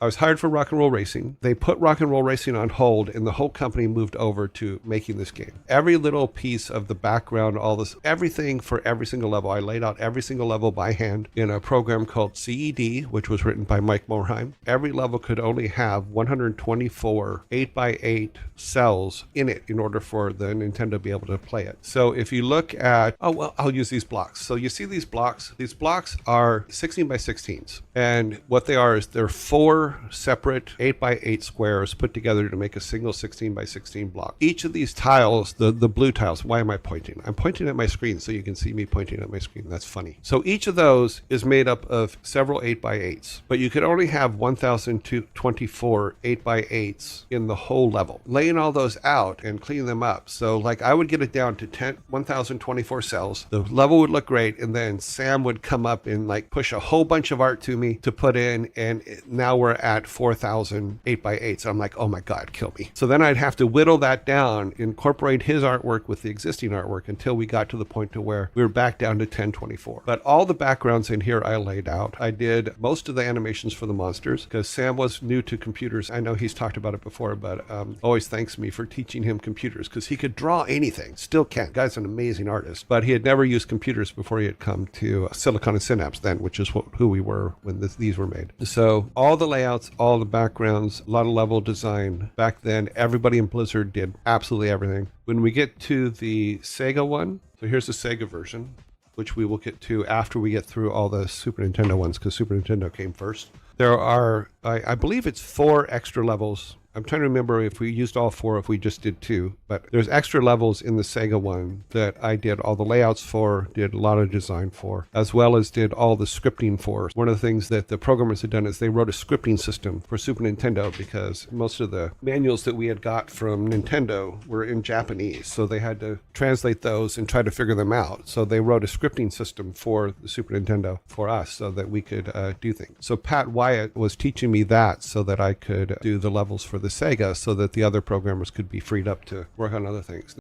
I was hired for Rock and Roll Racing. They put Rock and Roll Racing on hold, and the whole company moved over to making this game. Every little piece of the background, all this, everything for every single level. I laid out every single level by hand in a program called CED, which was written by Mike Morheim. Every level could only have 124 8x8 cells in it in order for the Nintendo to be able to play it. So if you look at, oh, well, I'll use these blocks. So you see these blocks? These blocks are 16 by 16s. And what they are is they're 4 separate 8x8 squares put together to make a single 16 by 16 block. Each of these tiles, the blue tiles, why am I pointing? I'm pointing at my screen so you can see me pointing at my screen. That's funny. So each of those is made up of several 8x8s, but you could only have 1,024 8x8s in the whole level. Laying all those out and cleaning them up. So like I would get it down to 1,024 cells. The level would look great, and then Sam would come up and like push a whole bunch of art to me to put in, and now we're at 4,000 8x8s. I'm like, oh my God, kill me. So then I'd have to whittle that down, incorporate his artwork with the existing artwork until we got to the point to where we were back down to 1024. But all the backgrounds in here I laid out. I did most of the animations for the monsters because Sam was new to computers. I know he's talked about it before, but always thanks me for teaching him computers because he could draw anything. Still can't. Guy's an amazing artist, but he had never used computers before he had come to Silicon and Synapse then, which is who we were when these were made. So all the layouts, all the backgrounds, a lot of level design. Back then, everybody in Blizzard did absolutely everything. When we get to the Sega one, so here's the Sega version, which we will get to after we get through all the Super Nintendo ones, because Super Nintendo came first. There are, I believe it's 4 extra levels. I'm trying to remember if we used all 4, if we just did 2, but there's extra levels in the Sega one that I did all the layouts for, did a lot of design for, as well as did all the scripting for. One of the things that the programmers had done is they wrote a scripting system for Super Nintendo because most of the manuals that we had got from Nintendo were in Japanese, so they had to translate those and try to figure them out. So they wrote a scripting system for the Super Nintendo for us so that we could do things. So Pat Wyatt was teaching me that so that I could do the levels for the Sega so that the other programmers could be freed up to work on other things.